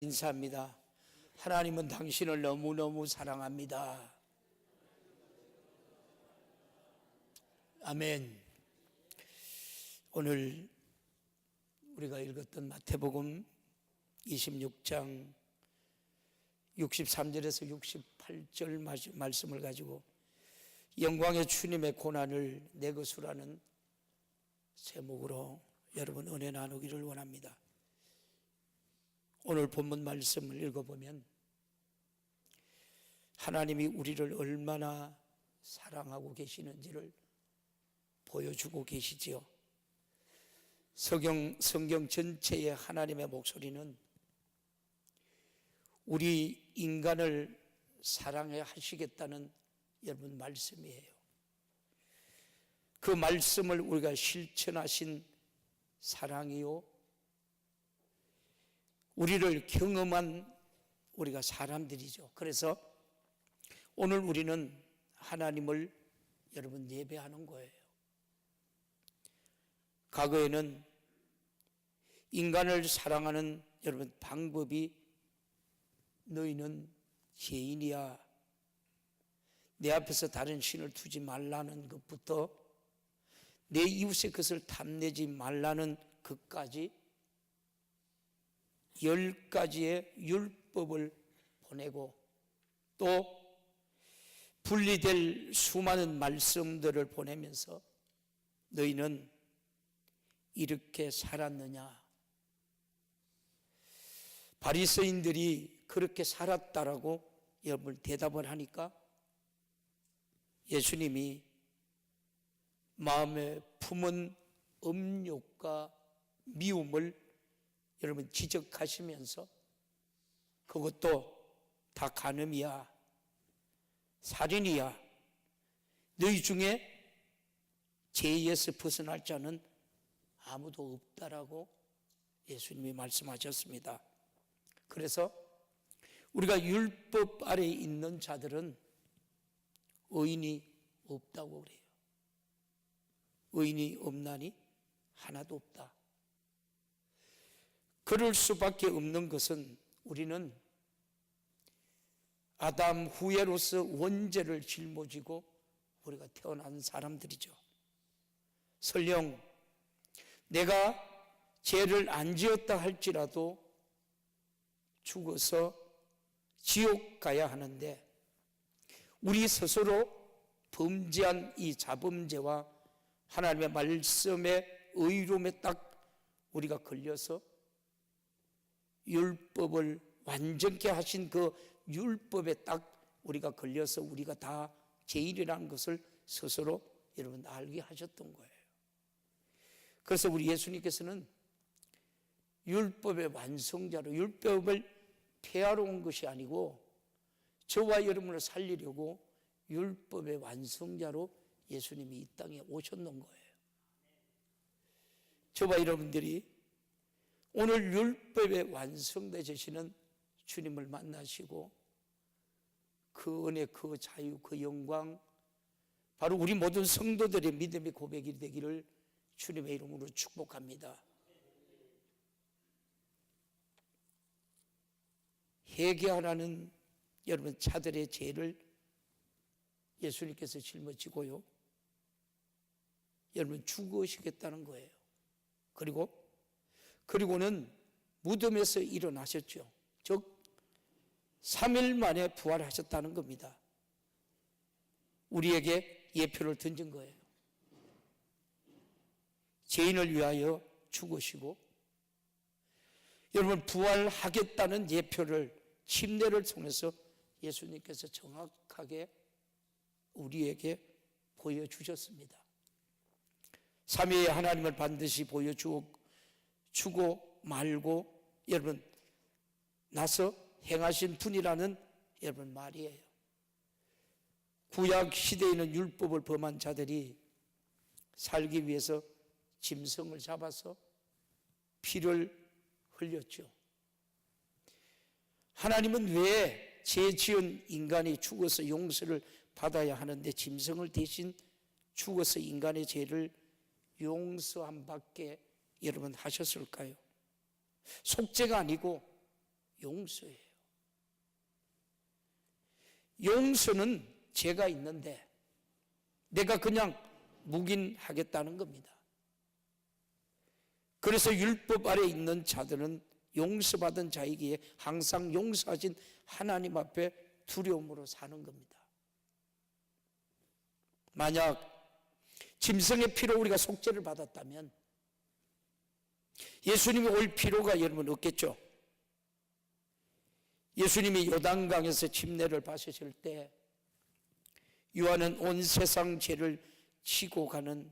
인사합니다. 하나님은 당신을 너무너무 사랑합니다. 아멘. 오늘 우리가 읽었던 마태복음 26장 63절에서 68절 말씀을 가지고 영광의 주님의 고난을 내 것으로라는 제목으로 여러분 은혜 나누기를 원합니다. 오늘 본문 말씀을 읽어보면 하나님이 우리를 얼마나 사랑하고 계시는지를 보여주고 계시지요. 성경 전체의 하나님의 목소리는 우리 인간을 사랑해 하시겠다는 여러분 말씀이에요. 그 말씀을 우리가 실천하신 사랑이요, 우리를 경험한 우리가 사람들이죠. 그래서 오늘 우리는 하나님을 여러분 예배하는 거예요. 과거에는 인간을 사랑하는 여러분 방법이 너희는 죄인이야, 내 앞에서 다른 신을 두지 말라는 것부터 내 이웃의 것을 탐내지 말라는 것까지 10가지의 율법을 보내고 또 분리될 수많은 말씀들을 보내면서 너희는 이렇게 살았느냐, 바리새인들이 그렇게 살았다라고 여러분 대답을 하니까 예수님이 마음에 품은 음욕과 미움을 여러분 지적하시면서 그것도 다 간음이야, 살인이야, 너희 중에 죄에서 벗어날 자는 아무도 없다라고 예수님이 말씀하셨습니다. 그래서 우리가 율법 아래에 있는 자들은 의인이 없다고 그래요. 의인이 없나니 하나도 없다. 그럴 수밖에 없는 것은 우리는 아담 후예로서 원죄를 짊어지고 우리가 태어난 사람들이죠. 설령 내가 죄를 안 지었다 할지라도 죽어서 지옥 가야 하는데 우리 스스로 범죄한 이 자범죄와 하나님의 말씀의 의로움에 딱 우리가 걸려서 율법을 완전케 하신 그 율법에 딱 우리가 걸려서 우리가 다 죄인이라는 것을 스스로 여러분 알게 하셨던 거예요. 그래서 우리 예수님께서는 율법의 완성자로, 율법을 폐하러 온 것이 아니고 저와 여러분을 살리려고 율법의 완성자로 예수님이 이 땅에 오셨는 거예요. 저와 여러분들이 오늘 율법에 완성되시는 주님을 만나시고 그 은혜, 그 자유, 그 영광, 바로 우리 모든 성도들의 믿음의 고백이 되기를 주님의 이름으로 축복합니다. 회개하라는 여러분 차들의 죄를 예수님께서 짊어지고요, 여러분 죽으시겠다는 거예요. 그리고는 무덤에서 일어나셨죠. 즉 3일 만에 부활하셨다는 겁니다. 우리에게 예표를 던진 거예요. 죄인을 위하여 죽으시고 여러분 부활하겠다는 예표를, 침례를 통해서 예수님께서 정확하게 우리에게 보여주셨습니다. 삼위의 하나님을 반드시 보여주고 말고 여러분 나서 행하신 분이라는 여러분 말이에요. 구약 시대에는 율법을 범한 자들이 살기 위해서 짐승을 잡아서 피를 흘렸죠. 하나님은 왜 죄 지은 인간이 죽어서 용서를 받아야 하는데 짐승을 대신 죽어서 인간의 죄를 용서함 밖에 여러분 하셨을까요? 속죄가 아니고 용서예요. 용서는 죄가 있는데 내가 그냥 묵인하겠다는 겁니다. 그래서 율법 아래 있는 자들은 용서받은 자이기에 항상 용서하신 하나님 앞에 두려움으로 사는 겁니다. 만약 짐승의 피로 우리가 속죄를 받았다면 예수님이 올 필요가 여러분 없겠죠. 예수님이 요단강에서 침례를 받으실 때 요한은 온 세상 죄를 지고 가는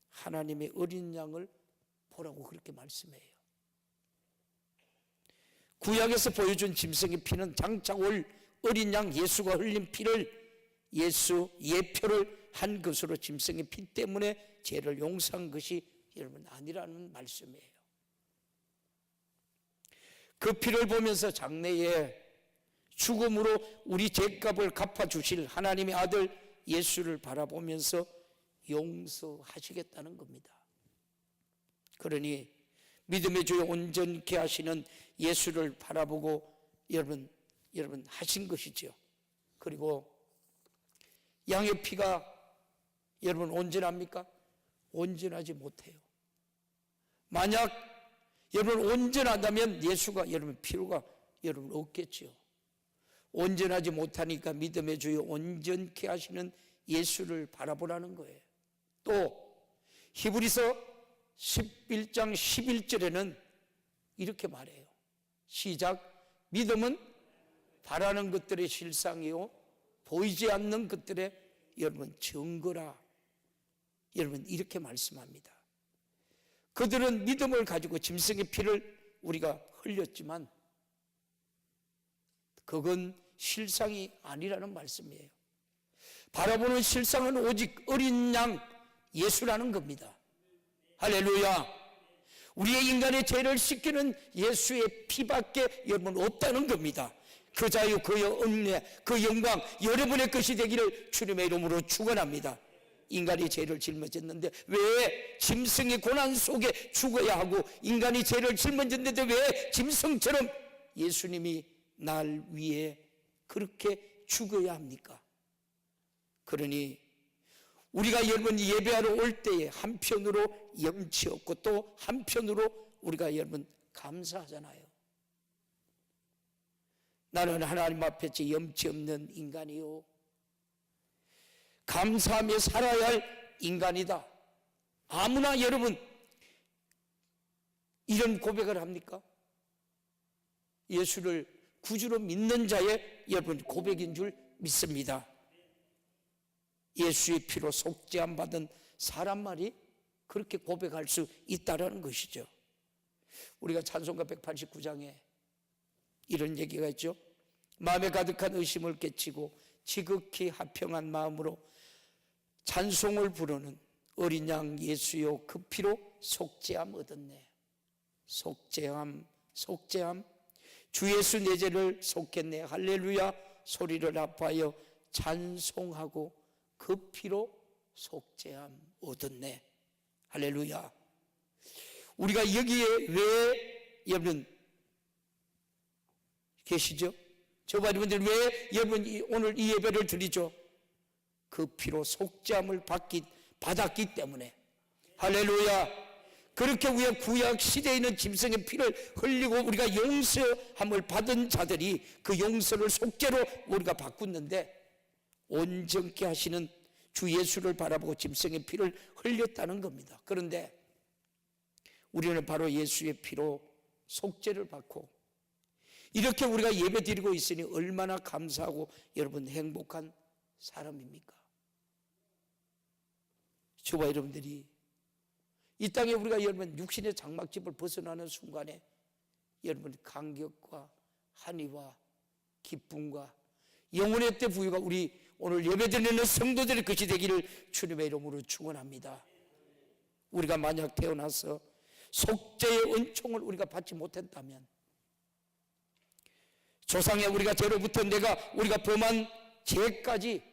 하나님의 어린 양을 보라고 그렇게 말씀해요. 구약에서 보여준 짐승의 피는 장차 올 어린 양 예수가 흘린 피를 예수 예표를 한 것으로 짐승의 피 때문에 죄를 용서한 것이 여러분 아니라는 말씀이에요. 그 피를 보면서 장래에 죽음으로 우리 죄값을 갚아주실 하나님의 아들 예수를 바라보면서 용서하시겠다는 겁니다. 그러니 믿음의 주에 온전케 하시는 예수를 바라보고 여러분 하신 것이죠. 그리고 양의 피가 여러분 온전합니까? 온전하지 못해요. 만약 여러분 온전하다면 예수가 여러분 필요가 여러분 없겠죠. 온전하지 못하니까 믿음의 주에 온전케 하시는 예수를 바라보라는 거예요. 또 히브리서 11장 11절에는 이렇게 말해요. 시작. 믿음은 바라는 것들의 실상이요 보이지 않는 것들의 여러분 증거라. 여러분 이렇게 말씀합니다. 그들은 믿음을 가지고 짐승의 피를 우리가 흘렸지만 그건 실상이 아니라는 말씀이에요. 바라보는 실상은 오직 어린 양 예수라는 겁니다. 할렐루야. 우리의 인간의 죄를 씻기는 예수의 피밖에 여러분 없다는 겁니다. 그 자유, 그 은혜, 그 영광 여러분의 것이 되기를 주님의 이름으로 축원합니다. 인간이 죄를 짊어졌는데 왜 짐승의 고난 속에 죽어야 하고 인간이 죄를 짊어졌는데 왜 짐승처럼 예수님이 날 위해 그렇게 죽어야 합니까? 그러니 우리가 여러분 예배하러 올 때에 한편으로 염치 없고 또 한편으로 우리가 여러분 감사하잖아요. 나는 하나님 앞에 염치 없는 인간이요 감사하며 살아야 할 인간이다. 아무나 여러분 이런 고백을 합니까? 예수를 구주로 믿는 자의 여러분 고백인 줄 믿습니다. 예수의 피로 속죄함 받은 사람만이 그렇게 고백할 수 있다는 것이죠. 우리가 찬송가 189장에 이런 얘기가 있죠. 마음에 가득한 의심을 깨치고 지극히 화평한 마음으로 찬송을 부르는 어린 양 예수여 그 피로 속죄함 얻었네. 속죄함 주 예수 내 죄를 속겠네. 할렐루야 소리를 합하여 찬송하고 그 피로 속죄함 얻었네. 할렐루야. 우리가 여기에 왜 여러분 계시죠? 저와 여러분들 왜 여러분 오늘 이 예배를 드리죠? 그 피로 속죄함을 받았기 때문에. 할렐루야. 그렇게 우리가 구약 시대에 있는 짐승의 피를 흘리고 우리가 용서함을 받은 자들이 그 용서를 속죄로 우리가 바꿨는데 온전케 하시는 주 예수를 바라보고 짐승의 피를 흘렸다는 겁니다. 그런데 우리는 바로 예수의 피로 속죄를 받고 이렇게 우리가 예배 드리고 있으니 얼마나 감사하고 여러분 행복한 사람입니까? 저와 여러분들이 이 땅에 우리가 여러분 육신의 장막집을 벗어나는 순간에 여러분 감격과 한의와 기쁨과 영혼의 때 부유가 우리 오늘 예배드리는 성도들의 것이 되기를 주님의 이름으로 축원합니다. 우리가 만약 태어나서 속죄의 은총을 우리가 받지 못했다면 조상의 우리가 죄로부터 우리가 범한 죄까지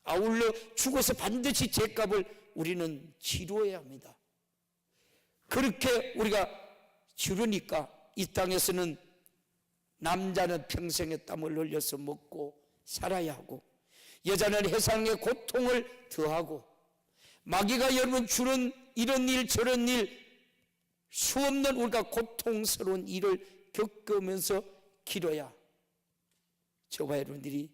아울러 죽어서 반드시 죄값을 우리는 치루어야 합니다. 그렇게 우리가 치르니까 이 땅에서는 남자는 평생의 땀을 흘려서 먹고 살아야 하고, 여자는 해상의 고통을 더하고, 마귀가 여러분 주는 이런 일 저런 일, 수없는 우리가 고통스러운 일을 겪으면서 길어야 저와 여러분들이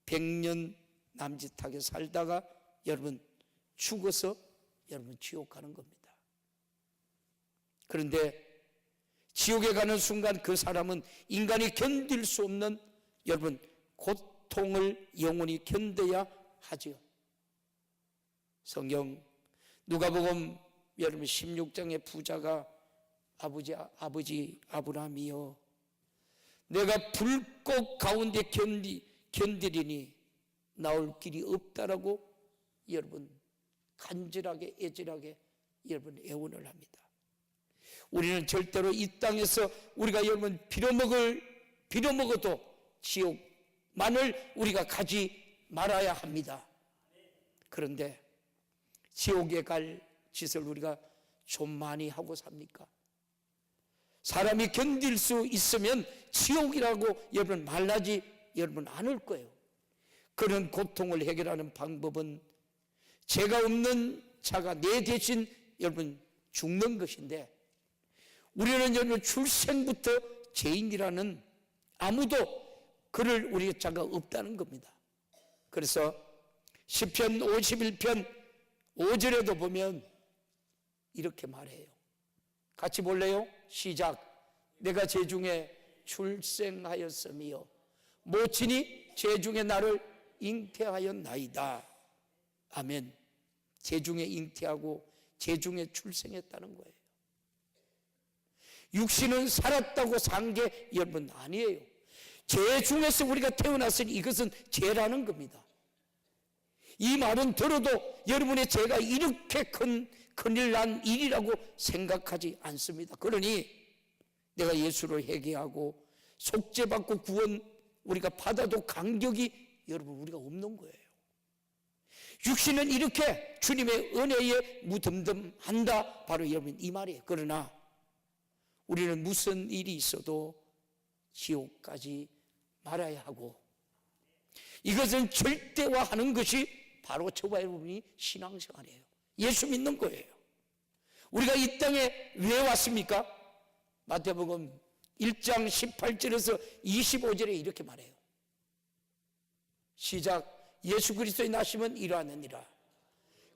100년 남짓하게 살다가 여러분 죽어서 여러분 지옥 가는 겁니다. 그런데 지옥에 가는 순간 그 사람은 인간이 견딜 수 없는 여러분 고통을 영원히 견뎌야 하지요. 성경 누가복음 여러분 16장의 부자가 아버지 아브라함이여, 내가 불꽃 가운데 견디리니 나올 길이 없다라고 여러분 간절하게 애절하게 여러분 애원을 합니다. 우리는 절대로 이 땅에서 우리가 여러분 빌어먹어도 지옥만을 우리가 가지 말아야 합니다. 그런데 지옥에 갈 짓을 우리가 좀 많이 하고 삽니까? 사람이 견딜 수 있으면 지옥이라고 여러분 말하지 여러분 않을 거예요. 그런 고통을 해결하는 방법은 죄가 없는 자가 내 대신 여러분 죽는 것인데, 우리는 여러분 출생부터 죄인이라는 아무도 그럴 우리 자가 없다는 겁니다. 그래서 시편 51편 5절에도 보면 이렇게 말해요. 같이 볼래요? 시작. 내가 제 중에 출생하였으며 모친이 제 중에 나를 잉태하였나이다. 아멘. 제 중에 잉태하고 제 중에 출생했다는 거예요. 육신은 살았다고 산 게 여러분 아니에요. 죄 중에서 우리가 태어났으니 이것은 죄라는 겁니다. 이 말은 들어도 여러분의 죄가 이렇게 큰일 난 일이라고 생각하지 않습니다. 그러니 내가 예수를 회개하고 속죄받고 구원 우리가 받아도 간격이 여러분 우리가 없는 거예요. 육신은 이렇게 주님의 은혜에 무덤덤한다, 바로 여러분 이 말이에요. 그러나 우리는 무슨 일이 있어도 지옥까지 말아야 하고, 이것은 절대화하는 것이 바로 저와 여러분이 신앙생활이에요. 예수 믿는 거예요. 우리가 이 땅에 왜 왔습니까? 마태복음 1장 18절에서 25절에 이렇게 말해요. 시작. 예수 그리스도의 나심은 이러하느니라.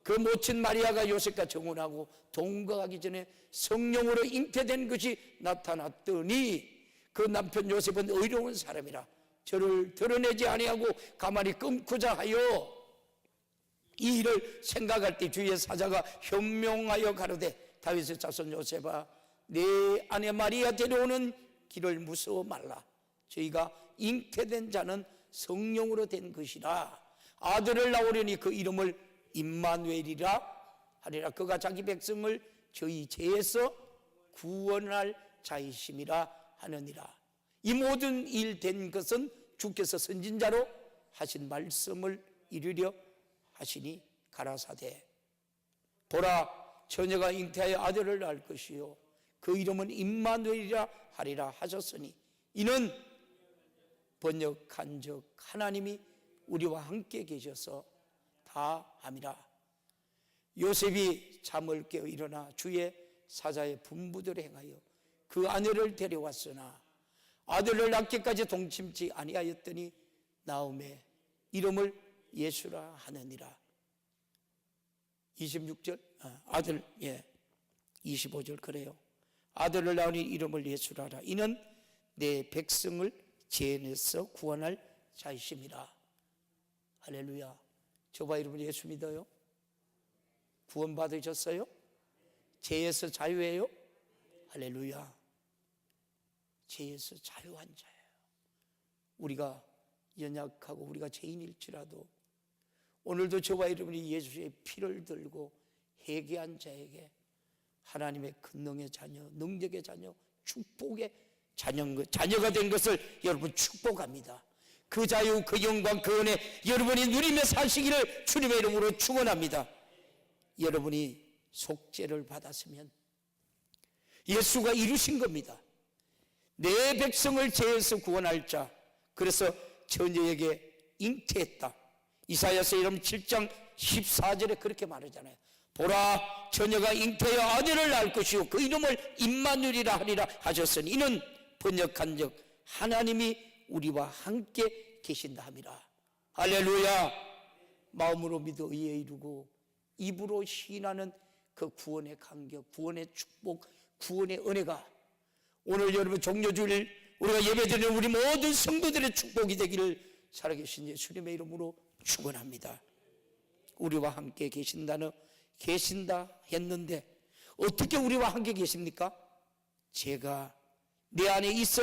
그 모친 마리아가 요셉과 정혼하고 동거하기 전에 성령으로 잉태된 것이 나타났더니 그 남편 요셉은 의로운 사람이라 저를 드러내지 아니하고 가만히 끊고자 하여, 이 일을 생각할 때 주의 사자가 현명하여 가로되 다윗의 자손 요셉아, 내 아내 마리아 데려오는 길을 무서워 말라. 저희가 잉태된 자는 성령으로 된 것이라. 아들을 낳으려니 그 이름을 임마누엘이라 하리라. 그가 자기 백성을 저희 죄에서 구원할 자이심이라 하느니라. 이 모든 일 된 것은 주께서 선진자로 하신 말씀을 이루려 하시니 가라사대 보라, 처녀가 잉태하여 아들을 낳을 것이요 그 이름은 임마누엘이라 하리라 하셨으니, 이는 번역한 적 하나님이 우리와 함께 계셔서 다 함이라. 요셉이 잠을 깨어 일어나 주의 사자의 분부대로 행하여 그 아내를 데려왔으나 아들을 낳기까지 동침치 아니하였더니 나음의 이름을 예수라 하느니라. 26절 아들 25절 그래요. 아들을 낳으니 이름을 예수라 하라. 이는 내 백성을 죄에서 구원할 자이심이라. 할렐루야. 저와 여러분 예수 믿어요? 구원 받으셨어요? 죄에서 자유해요? 할렐루야. 죄에서 자유한 자예요. 우리가 연약하고 우리가 죄인일지라도 오늘도 저와 여러분이 예수의 피를 들고 회개한 자에게 하나님의 근능의 자녀, 능력의 자녀, 축복의 자녀가 된 것을 여러분 축복합니다. 그 자유, 그 영광, 그 은혜 여러분이 누리며 사시기를 주님의 이름으로 축원합니다. 여러분이 속죄를 받았으면 예수가 이루신 겁니다. 내 백성을 죄에서 구원할 자. 그래서 처녀에게 잉태했다. 이사야서 7장 14절에 그렇게 말하잖아요. 보라, 처녀가 잉태하여 아들을 낳을 것이요 그 이름을 임마누엘이라 하리라 하셨으니 이는 번역한즉 하나님이 우리와 함께 계신다 함이라. 할렐루야. 마음으로 믿어 의에 이루고 입으로 시인하는 그 구원의 감격, 구원의 축복, 구원의 은혜가 오늘 여러분 종료주일 우리가 예배드리는 우리 모든 성도들의 축복이 되기를 살아계신 예수님의 이름으로 축원합니다. 우리와 함께 계신다 했는데 어떻게 우리와 함께 계십니까? 제가 내 안에 있어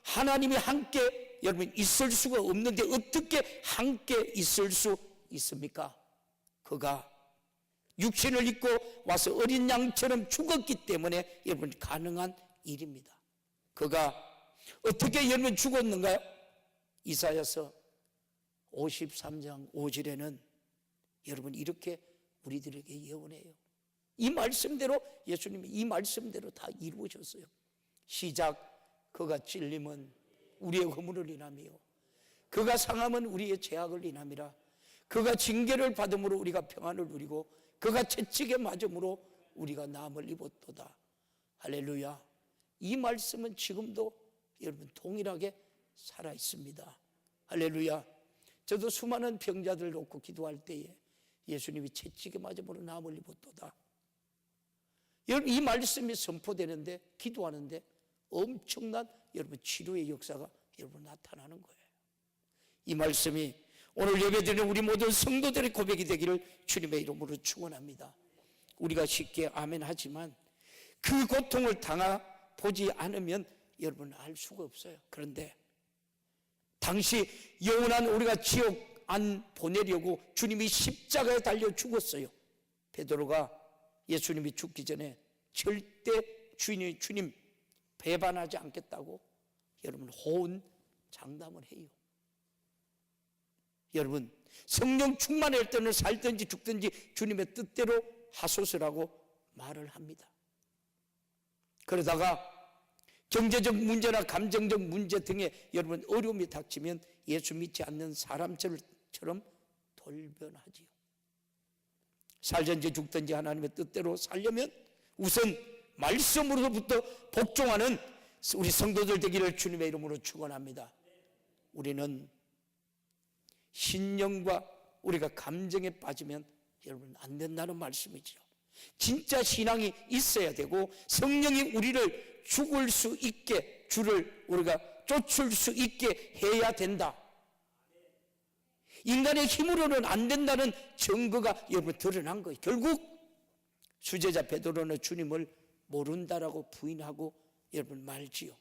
하나님이 함께 여러분 있을 수가 없는데 어떻게 함께 있을 수 있습니까? 그가 육신을 입고 와서 어린 양처럼 죽었기 때문에 여러분 가능한 일입니다. 그가 어떻게 여러분 죽었는가요? 이사야서 53장 5절에는 여러분 이렇게 우리들에게 예언해요. 이 말씀대로 예수님이 이 말씀대로 다 이루어졌어요. 시작. 그가 찔림은 우리의 허물을 인하며 그가 상함은 우리의 죄악을 인함이라. 그가 징계를 받음으로 우리가 평안을 누리고 그가 채찍에 맞음으로 우리가 나음을 입었도다. 할렐루야. 이 말씀은 지금도 여러분 동일하게 살아있습니다. 할렐루야. 저도 수많은 병자들 놓고 기도할 때에 예수님이 채찍에 맞음으로 나음을 입었도다. 여러분 이 말씀이 선포되는데 기도하는데 엄청난 여러분 치료의 역사가 여러분 나타나는 거예요. 이 말씀이 오늘 예배드리는 우리 모든 성도들의 고백이 되기를 주님의 이름으로 축원합니다. 우리가 쉽게 아멘 하지만 그 고통을 보지 않으면 여러분 알 수가 없어요. 그런데 당시 영원한 우리가 지옥 안 보내려고 주님이 십자가에 달려 죽었어요. 베드로가 예수님이 죽기 전에 절대 주님 배반하지 않겠다고 여러분 호언 장담을 해요. 여러분 성령 충만할 때는 살든지 죽든지 주님의 뜻대로 하소서라고 말을 합니다. 그러다가 경제적 문제나 감정적 문제 등에 여러분 어려움이 닥치면 예수 믿지 않는 사람처럼 돌변하지요. 살든지 죽든지 하나님의 뜻대로 살려면 우선 말씀으로부터 복종하는 우리 성도들 되기를 주님의 이름으로 축원합니다. 우리는 신령과 우리가 감정에 빠지면 여러분 안 된다는 말씀이죠. 진짜 신앙이 있어야 되고 성령이 우리를 죽을 수 있게 주를 우리가 쫓을 수 있게 해야 된다. 인간의 힘으로는 안 된다는 증거가 여러분 드러난 거예요. 결국 수제자 베드로는 주님을 모른다라고 부인하고 여러분 말지요.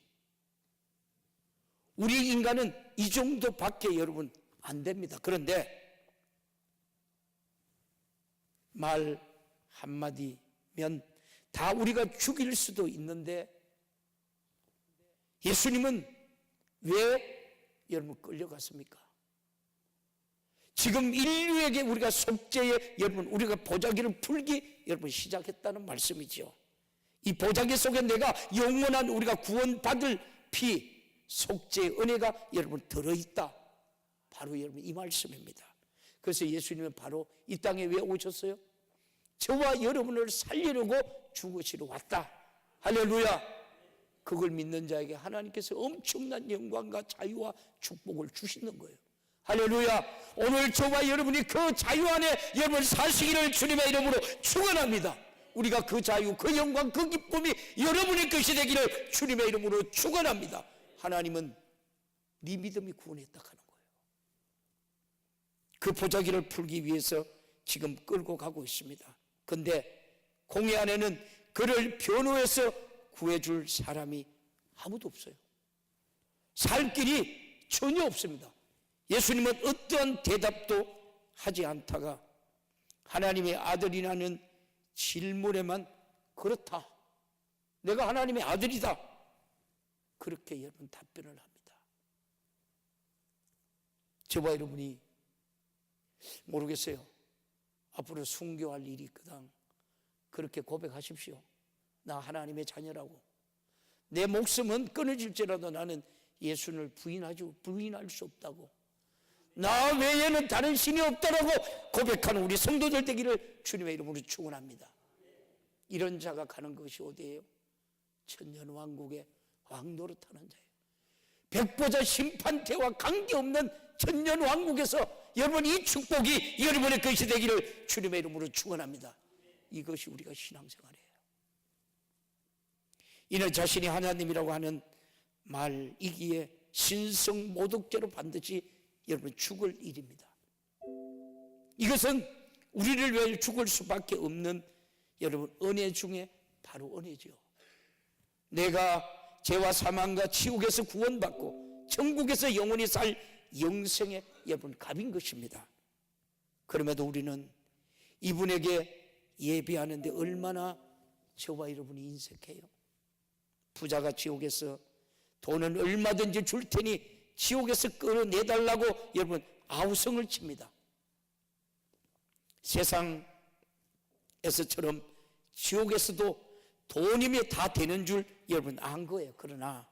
우리 인간은 이 정도밖에 여러분 안 됩니다. 그런데 말 한마디면 다 우리가 죽일 수도 있는데 예수님은 왜 여러분 끌려갔습니까? 지금 인류에게 우리가 속죄에 여러분 우리가 보자기를 풀기 여러분 시작했다는 말씀이죠. 이 보자기 속에 내가 영원한 우리가 구원받을 피 속죄의 은혜가 여러분 들어있다. 바로 여러분 이 말씀입니다. 그래서 예수님은 바로 이 땅에 왜 오셨어요? 저와 여러분을 살리려고 죽으시러 왔다. 할렐루야. 그걸 믿는 자에게 하나님께서 엄청난 영광과 자유와 축복을 주시는 거예요. 할렐루야. 오늘 저와 여러분이 그 자유 안에 여러분 사시기를 주님의 이름으로 축원합니다. 우리가 그 자유, 그 영광, 그 기쁨이 여러분의 것이 되기를 주님의 이름으로 축원합니다. 하나님은 네 믿음이 구원했다 하는 거예요. 그 보자기를 풀기 위해서 지금 끌고 가고 있습니다. 그런데 공회 안에는 그를 변호해서 구해줄 사람이 아무도 없어요. 살 길이 전혀 없습니다. 예수님은 어떠한 대답도 하지 않다가 하나님의 아들이라는 질문에만 그렇다. 내가 하나님의 아들이다. 그렇게 여러분 답변을 합니다. 저와 여러분이 모르겠어요. 앞으로 순교할 일이 있거든. 그렇게 고백하십시오. 나 하나님의 자녀라고. 내 목숨은 끊어질지라도 나는 예수를 부인할 수 없다고, 나 외에는 다른 신이 없다라고 고백하는 우리 성도들 되기를 주님의 이름으로 축원합니다. 이런 자가 가는 것이 어디예요? 천년왕국의 왕노릇하는 자예요. 백보자 심판대와 관계없는 천년왕국에서 여러분 이 축복이 여러분의 것이 되기를 주님의 이름으로 축원합니다. 이것이 우리가 신앙생활이에요. 이는 자신이 하나님이라고 하는 말이기에 신성모독죄로 반드시 여러분 죽을 일입니다. 이것은 우리를 위해 죽을 수밖에 없는 여러분 은혜 중에 바로 은혜죠. 내가 죄와 사망과 지옥에서 구원받고 천국에서 영원히 살 영생의 여러분 값인 것입니다. 그럼에도 우리는 이분에게 예배하는데 얼마나 저와 여러분이 인색해요. 부자가 지옥에서 돈은 얼마든지 줄 테니 지옥에서 끌어내달라고 여러분 아우성을 칩니다. 세상에서처럼 지옥에서도 돈이면 다 되는 줄 여러분 안 거예요. 그러나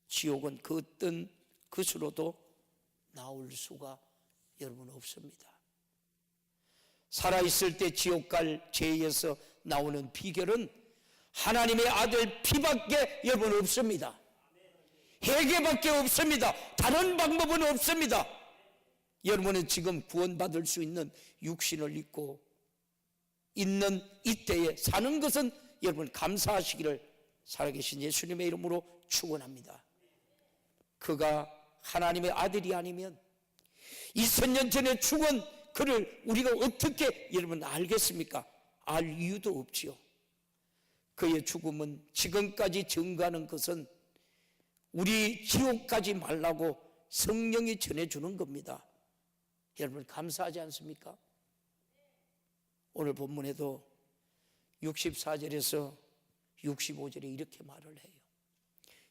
지옥은 그 어떤 것으로도 나올 수가 여러분 없습니다. 살아있을 때 지옥 갈 죄에서 나오는 비결은 하나님의 아들 피밖에 여러분 없습니다. 회개밖에 없습니다. 다른 방법은 없습니다. 여러분은 지금 구원받을 수 있는 육신을 입고 있는 이때에 사는 것은 여러분 감사하시기를 살아계신 예수님의 이름으로 축원합니다. 그가 하나님의 아들이 아니면 2000년 전에 죽은 그를 우리가 어떻게 여러분 알겠습니까? 알 이유도 없지요. 그의 죽음은 지금까지 증거하는 것은 우리 지옥 가지 말라고 성령이 전해주는 겁니다. 여러분 감사하지 않습니까? 오늘 본문에도 64절에서 65절에 이렇게 말을 해요.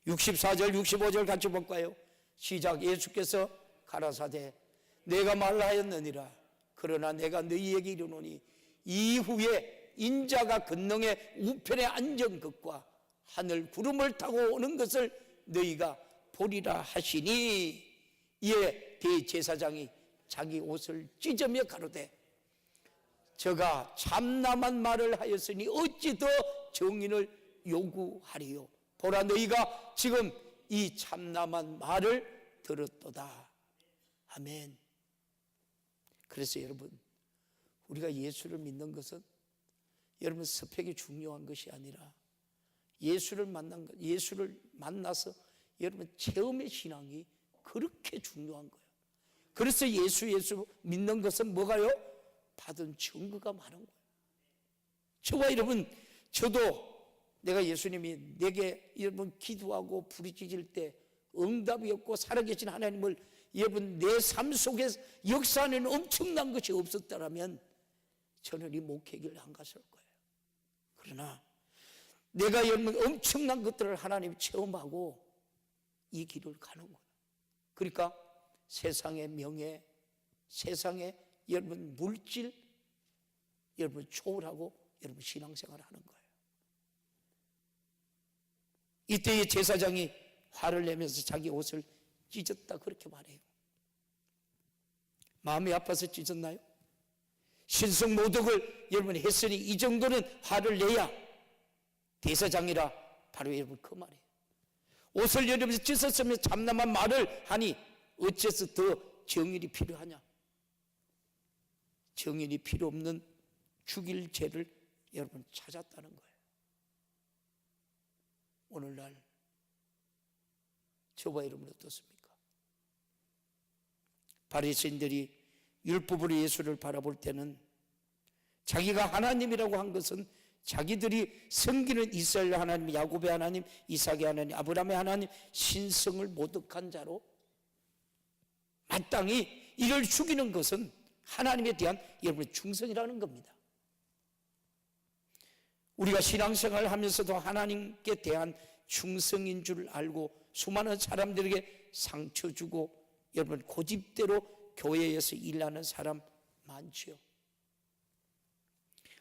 64절 65절 같이 볼까요? 시작. 예수께서 가라사대 내가 말하였느니라. 그러나 내가 너희에게 이르노니 이후에 인자가 권능의 우편에 앉은 것과 하늘 구름을 타고 오는 것을 너희가 보리라 하시니, 이에 대제사장이 자기 옷을 찢으며 가로되 저가 참남한 말을 하였으니 어찌 더 정인을 요구하리요. 보라 너희가 지금 이 참남한 말을 들었도다. 아멘. 그래서 여러분 우리가 예수를 믿는 것은 여러분 스펙이 중요한 것이 아니라 예수를 만나서 여러분 체험의 신앙이 그렇게 중요한 거예요. 그래서 예수 믿는 것은 뭐가요? 받은 증거가 많은 거예요. 저와 여러분, 저도 내가 예수님이 내게 여러분 기도하고 부르짖을 때 응답이 없고 살아계신 하나님을 여러분 내 삶 속에 역사하는 엄청난 것이 없었다면 저는 이 목회길을 안 갔을 거예요. 그러나 내가 여러분 엄청난 것들을 하나님 체험하고 이 길을 가는 거예요. 그러니까 세상의 명예, 세상의 여러분 물질, 여러분 초월하고 여러분 신앙생활을 하는 거예요. 이때의 제사장이 화를 내면서 자기 옷을 찢었다 그렇게 말해요. 마음이 아파서 찢었나요? 신성모독을 여러분 했으니 이 정도는 화를 내야 대사장이라 바로 여러분 그 말이에요. 옷을 여러분 찢었으면 참남한 말을 하니 어째서 더 정일이 필요하냐? 정일이 필요 없는 죽일 죄를 여러분 찾았다는 거예요. 오늘날 저와 여러분 어떻습니까? 바리새인들이 율법으로 예수를 바라볼 때는 자기가 하나님이라고 한 것은 자기들이 섬기는 이스라엘 하나님, 야곱의 하나님, 이삭의 하나님, 아브라함의 하나님 신성을 모독한 자로 마땅히 이를 죽이는 것은 하나님에 대한 여러분의 충성이라는 겁니다. 우리가 신앙생활을 하면서도 하나님께 대한 충성인 줄 알고 수많은 사람들에게 상처 주고 여러분 고집대로 교회에서 일하는 사람 많지요.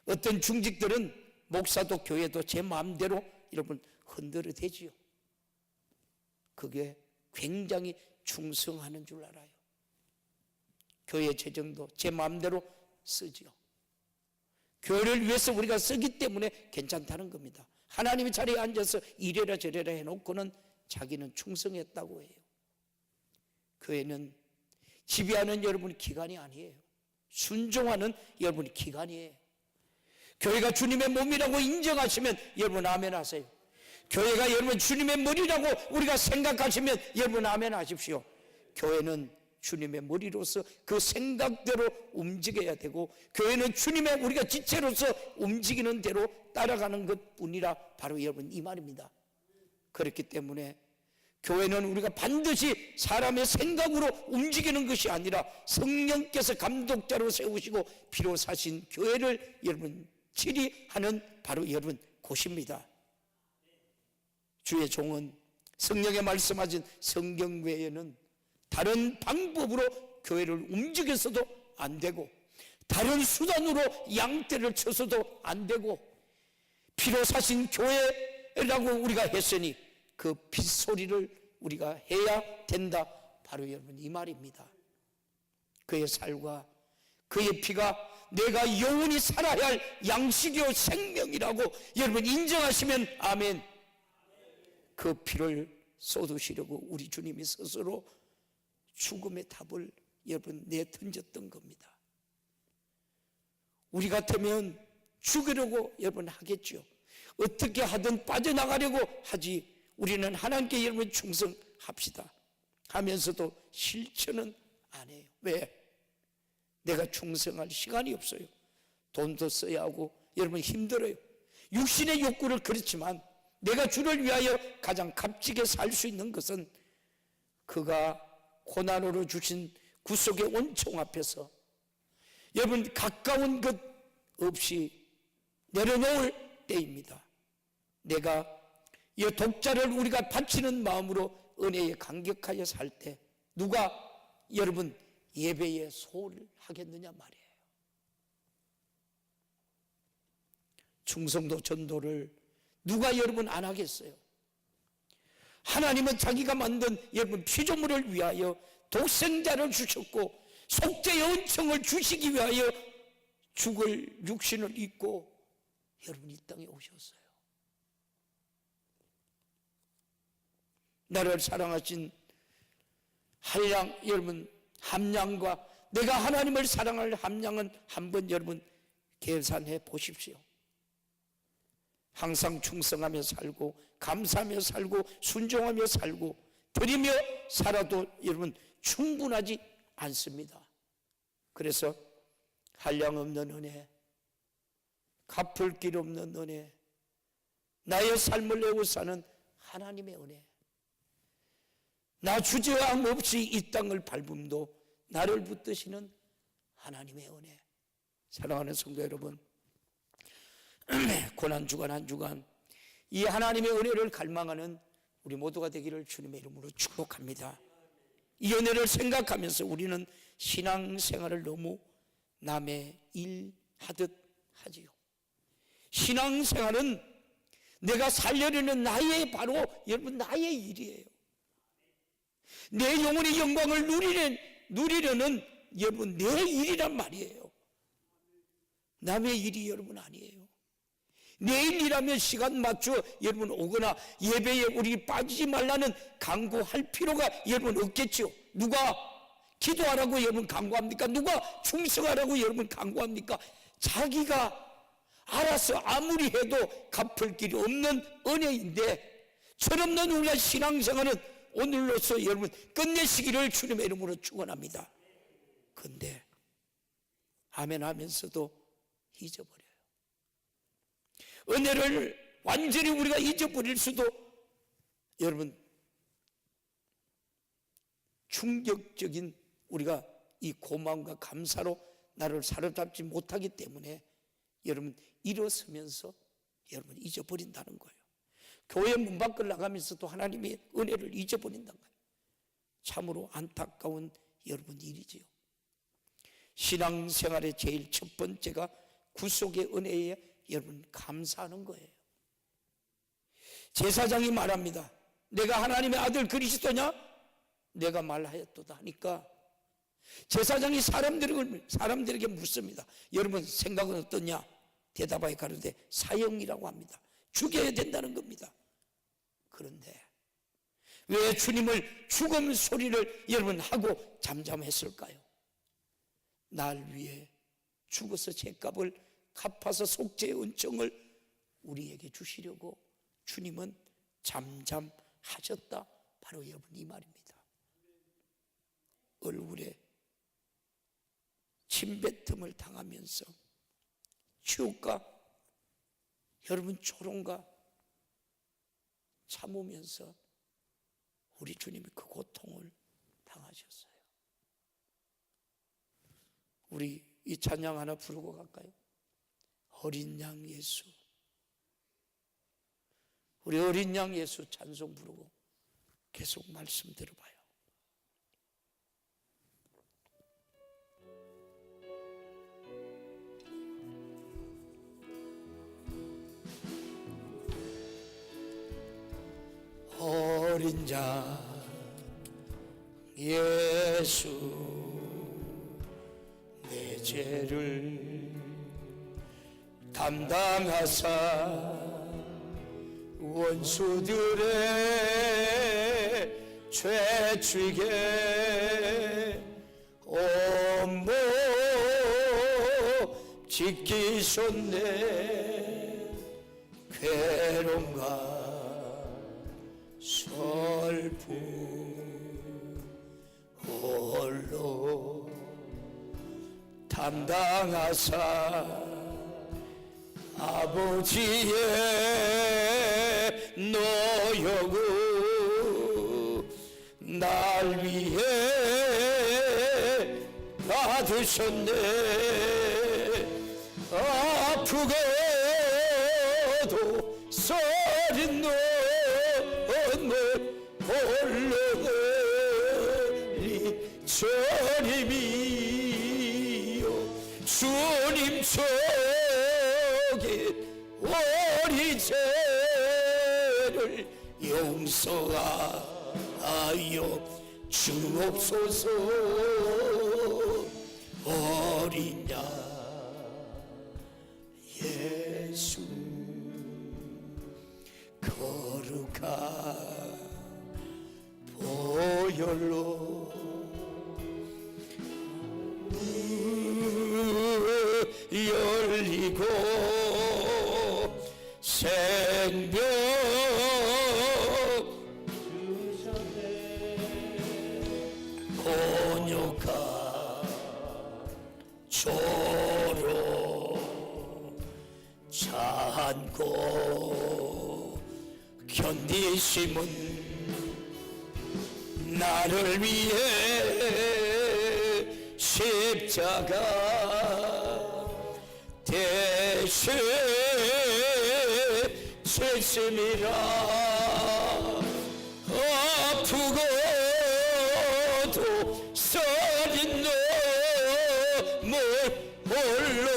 어떤 중직들은 목사도 교회도 제 마음대로 여러분 흔들어대지요. 그게 굉장히 충성하는 줄 알아요. 교회 재정도 제 마음대로 쓰지요. 교회를 위해서 우리가 쓰기 때문에 괜찮다는 겁니다. 하나님의 자리에 앉아서 이래라 저래라 해놓고는 자기는 충성했다고 해요. 교회는 지배하는 여러분의 기관이 아니에요. 순종하는 여러분의 기관이에요. 교회가 주님의 몸이라고 인정하시면 여러분 아멘 하세요. 교회가 여러분 주님의 머리라고 우리가 생각하시면 여러분 아멘 하십시오. 교회는 주님의 머리로서 그 생각대로 움직여야 되고, 교회는 주님의 우리가 지체로서 움직이는 대로 따라가는 것뿐이라 바로 여러분 이 말입니다. 그렇기 때문에 교회는 우리가 반드시 사람의 생각으로 움직이는 것이 아니라 성령께서 감독자로 세우시고 피로 사신 교회를 여러분 치리하는 바로 여러분 곳입니다. 주의 종은 성령에 말씀하신 성경 외에는 다른 방법으로 교회를 움직여서도 안 되고, 다른 수단으로 양떼를 쳐서도 안 되고, 피로 사신 교회라고 우리가 했으니 그 빗소리를 우리가 해야 된다. 바로 여러분 이 말입니다. 그의 살과 그의 피가 내가 영원히 살아야 할 양식이요 생명이라고 여러분 인정하시면 아멘. 그 피를 쏟으시려고 우리 주님이 스스로 죽음의 답을 여러분 내던졌던 겁니다. 우리 같으면 죽으려고 여러분 하겠죠. 어떻게 하든 빠져나가려고 하지. 우리는 하나님께 여러분 충성합시다 하면서도 실천은 안 해요. 왜? 내가 충성할 시간이 없어요. 돈도 써야 하고 여러분 힘들어요. 육신의 욕구를 그렇지만 내가 주를 위하여 가장 값지게 살 수 있는 것은 그가 고난으로 주신 구속의 원총 앞에서 여러분 가까운 것 없이 내려놓을 때입니다. 내가 이 독자를 우리가 바치는 마음으로 은혜에 감격하여 살 때 누가 여러분 예배에 소홀을 하겠느냐 말이에요. 충성도 전도를 누가 여러분 안 하겠어요? 하나님은 자기가 만든 여러분 피조물을 위하여 독생자를 주셨고 속죄의 은총을 주시기 위하여 죽을 육신을 입고 여러분 이 땅에 오셨어요. 나를 사랑하신 한량 여러분 함량과 내가 하나님을 사랑할 함량은 한번 여러분 계산해 보십시오. 항상 충성하며 살고 감사하며 살고 순종하며 살고 드리며 살아도 여러분 충분하지 않습니다. 그래서 한량없는 은혜, 갚을 길 없는 은혜, 나의 삶을 내고 사는 하나님의 은혜, 나 주저함 없이 이 땅을 밟음도 나를 붙드시는 하나님의 은혜. 사랑하는 성도 여러분, 고난주간 한 주간 이 하나님의 은혜를 갈망하는 우리 모두가 되기를 주님의 이름으로 축복합니다. 이 은혜를 생각하면서 우리는 신앙생활을 너무 남의 일 하듯 하지요. 신앙생활은 내가 살려내는 나의 바로 여러분 나의 일이에요. 내 영혼의 영광을 누리려는 여러분 내 일이란 말이에요. 남의 일이 여러분 아니에요. 내일이라면 시간 맞춰 여러분 오거나 예배에 우리 빠지지 말라는 강구할 필요가 여러분 없겠죠. 누가 기도하라고 여러분 강구합니까? 누가 충성하라고 여러분 강구합니까? 자기가 알아서 아무리 해도 갚을 길이 없는 은혜인데, 철없는 우리가 신앙생활은 오늘로서 여러분 끝내시기를 주님의 이름으로 축원합니다. 근데 아멘 하면서도 잊어버려요. 은혜를 완전히 우리가 잊어버릴 수도 여러분 충격적인 우리가 이 고마움과 감사로 나를 사로잡지 못하기 때문에 여러분 일어서면서 여러분 잊어버린다는 거예요. 교회 문 밖을 나가면서도 하나님의 은혜를 잊어버린다는 거예요. 참으로 안타까운 여러분 일이지요. 신앙생활의 제일 첫 번째가 구속의 은혜에 여러분 감사하는 거예요. 제사장이 말합니다. 내가 하나님의 아들 그리스도냐? 내가 말하였도다 하니까 제사장이 사람들에게 묻습니다. 여러분 생각은 어떠냐? 대답하여 가로되 사형이라고 합니다. 죽여야 된다는 겁니다. 그런데 왜 주님을 죽음 소리를 여러분 하고 잠잠했을까요? 날 위해 죽어서 죄값을 갚아서 속죄의 은총을 우리에게 주시려고 주님은 잠잠하셨다. 바로 여러분 이 말입니다. 얼굴에 침뱉음을 당하면서 치욕과 여러분 조롱과 참으면서 우리 주님이 그 고통을 당하셨어요. 우리 이 찬양 하나 부르고 갈까요? 어린 양 예수. 우리 어린 양 예수 찬송 부르고 계속 말씀 들어봐요. 어린 양 예수 내 죄를 담당하사 원수들의 죄죽에 온몸 지키셨네. 괴로움과 슬픔 홀로 담당하사 아버지의 노여구 날 위해 받으셨네. 아프고도 서린 눈물 홀로 흘리 주님이요 주님 속에 우리 죄를 용서하여 주옵소서. 어린 양 예수 거룩한 보혈로 열리고 생명 곤욕한 조로 참고 견디심은 나를 위해 십자가 대신 칠심이라. 아프고도 서린 눈물 홀로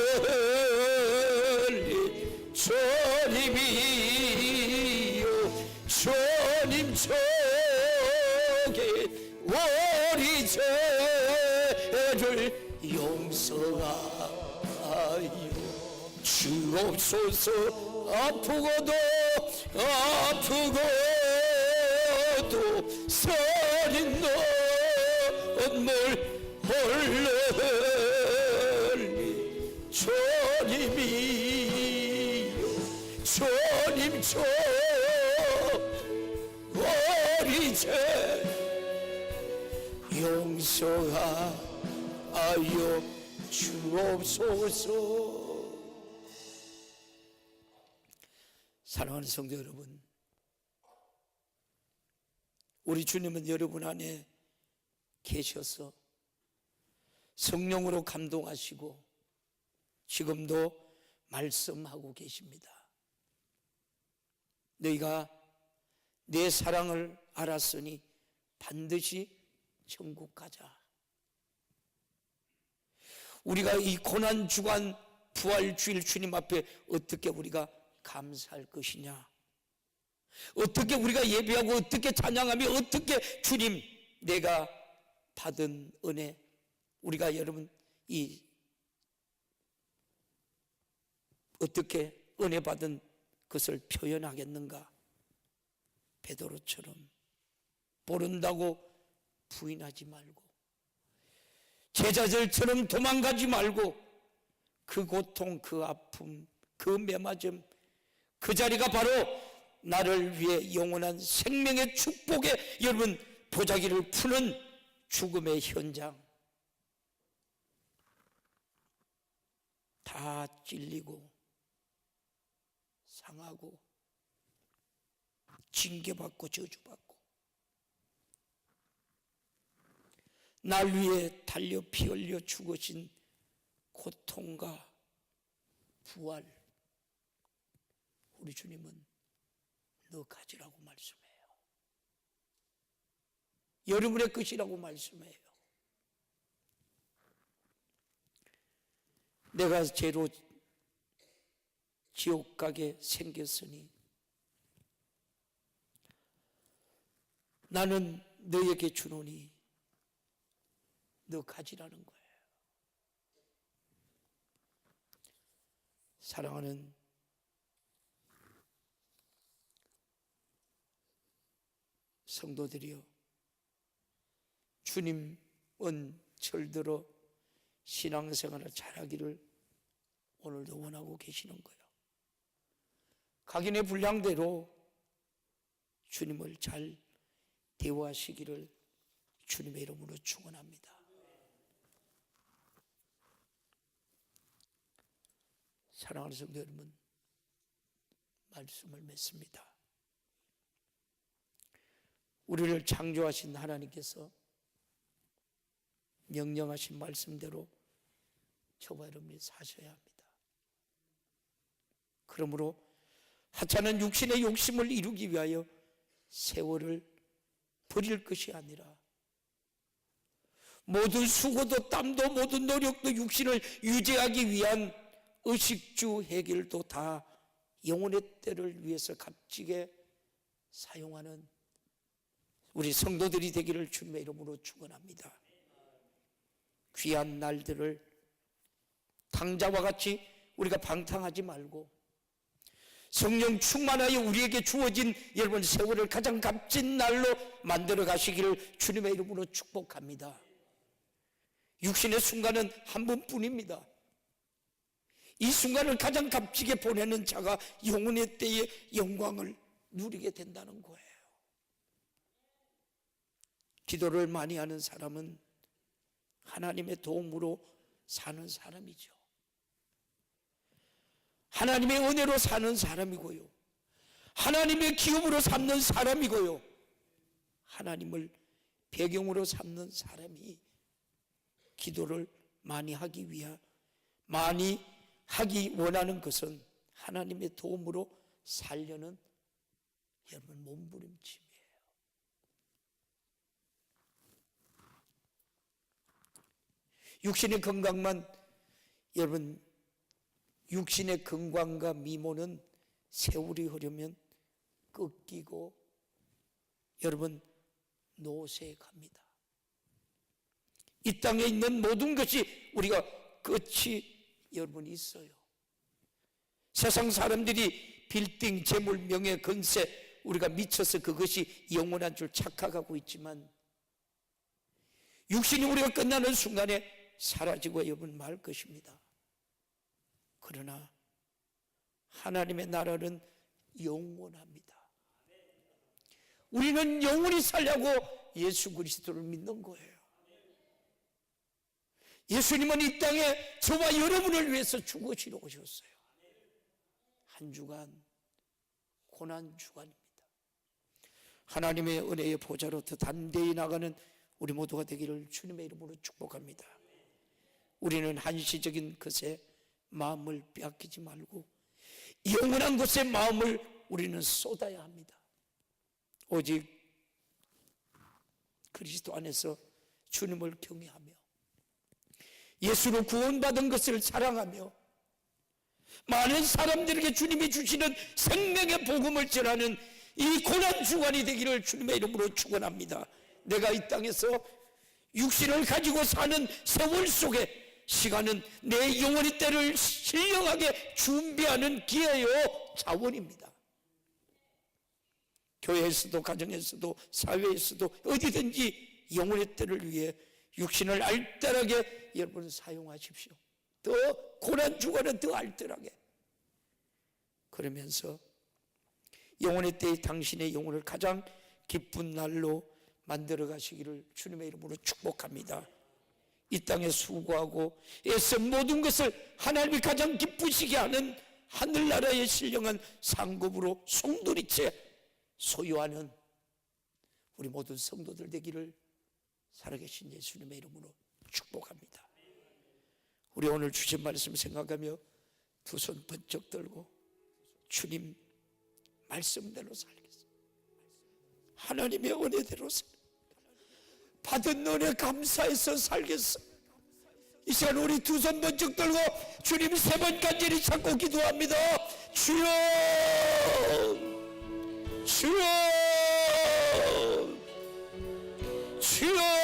흘리 주님이요 주님 속에 우리 죄를 용서하여 주옵소서. 아프고도 서린 눈물 홀로 흘리 주님이요 주님 속 우리 죄 용서하여 주옵소서. 사랑하는 성도 여러분, 우리 주님은 여러분 안에 계셔서 성령으로 감동하시고 지금도 말씀하고 계십니다. 너희가 내 사랑을 알았으니 반드시 천국 가자. 우리가 이 고난 주간 부활 주일 주님 앞에 어떻게 우리가 감사할 것이냐? 어떻게 우리가 예배하고 어떻게 찬양하며 어떻게 주님 내가 받은 은혜, 우리가 여러분 이 어떻게 은혜 받은 것을 표현하겠는가? 베드로처럼 모른다고 부인하지 말고, 제자들처럼 도망가지 말고, 그 고통, 그 아픔, 그 매맞음, 그 자리가 바로 나를 위해 영원한 생명의 축복에 여러분 보자기를 푸는 죽음의 현장. 다 찔리고 상하고 징계받고 저주받고 날 위해 달려 피 흘려 죽으신 고통과 부활, 우리 주님은 너 가지라고 말씀해요. 여러분의 것이라고 말씀해요. 내가 죄로 지옥 가게 생겼으니 나는 너에게 주노니 너 가지라는 거예요. 사랑하는 성도들이여, 주님은 철들어 신앙생활을 잘하기를 오늘도 원하고 계시는 거예요. 각인의 분량대로 주님을 잘 대우하시기를 주님의 이름으로 축원합니다. 사랑하는 성도 여러분, 말씀을 맺습니다. 우리를 창조하신 하나님께서 명령하신 말씀대로 저와 여러분이 사셔야 합니다. 그러므로 하찮은 육신의 욕심을 이루기 위하여 세월을 버릴 것이 아니라 모든 수고도 땀도 모든 노력도 육신을 유지하기 위한 의식주 해결도 다 영혼의 때를 위해서 값지게 사용하는 우리 성도들이 되기를 주님의 이름으로 축원합니다. 귀한 날들을 당자와 같이 우리가 방탕하지 말고 성령 충만하여 우리에게 주어진 여러분 세월을 가장 값진 날로 만들어 가시기를 주님의 이름으로 축복합니다. 육신의 순간은 한 번뿐입니다. 이 순간을 가장 값지게 보내는 자가 영혼의 때의 영광을 누리게 된다는 거예요. 기도를 많이 하는 사람은 하나님의 도움으로 사는 사람이죠. 하나님의 은혜로 사는 사람이고요, 하나님의 기업으로 삼는 사람이고요, 하나님을 배경으로 삼는 사람이 기도를 많이 하기 원하는 것은 하나님의 도움으로 살려는 여러분 몸부림침이에요. 육신의 건강만, 여러분 육신의 건강과 미모는 세월이 흐르면 꺾이고 여러분 노쇠갑니다. 이 땅에 있는 모든 것이 우리가 끝이 여러분 있어요. 세상 사람들이 빌딩, 재물, 명예, 건세 우리가 미쳐서 그것이 영원한 줄 착각하고 있지만 육신이 우리가 끝나는 순간에 사라지고 여러분 말 것입니다. 그러나 하나님의 나라는 영원합니다. 우리는 영원히 살려고 예수 그리스도를 믿는 거예요. 예수님은 이 땅에 저와 여러분을 위해서 죽으시러 오셨어요. 한 주간 고난 주간입니다. 하나님의 은혜의 보좌로 더 담대히 나가는 우리 모두가 되기를 주님의 이름으로 축복합니다. 우리는 한시적인 것에 마음을 빼앗기지 말고 영원한 것에 마음을 우리는 쏟아야 합니다. 오직 그리스도 안에서 주님을 경외하며 예수로 구원받은 것을 사랑하며 많은 사람들에게 주님이 주시는 생명의 복음을 전하는 이 고난 주간이 되기를 주님의 이름으로 축원합니다. 내가 이 땅에서 육신을 가지고 사는 세월 속에 시간은 내 영혼의 때를 신령하게 준비하는 기회요 자원입니다. 교회에서도 가정에서도 사회에서도 어디든지 영혼의 때를 위해 육신을 알뜰하게 여러분 사용하십시오. 더 고난 주간은 더 알뜰하게. 그러면서 영혼의 때에 당신의 영혼을 가장 기쁜 날로 만들어 가시기를 주님의 이름으로 축복합니다. 이 땅에 수고하고 애써 모든 것을 하나님이 가장 기쁘시게 하는 하늘나라의 신령한 상급으로 송두리째 소유하는 우리 모든 성도들 되기를 살아계신 예수님의 이름으로 축복합니다. 우리 오늘 주신 말씀 생각하며 두 손 번쩍 들고 주님 말씀대로 살겠습니다. 하나님의 은혜대로 살겠습니다. 받은 은혜 감사해서 살겠습니다. 이 시간 우리 두 손 번쩍 들고 주님 세 번 간절히 찾고 기도합니다. 주여, 주여, 주여.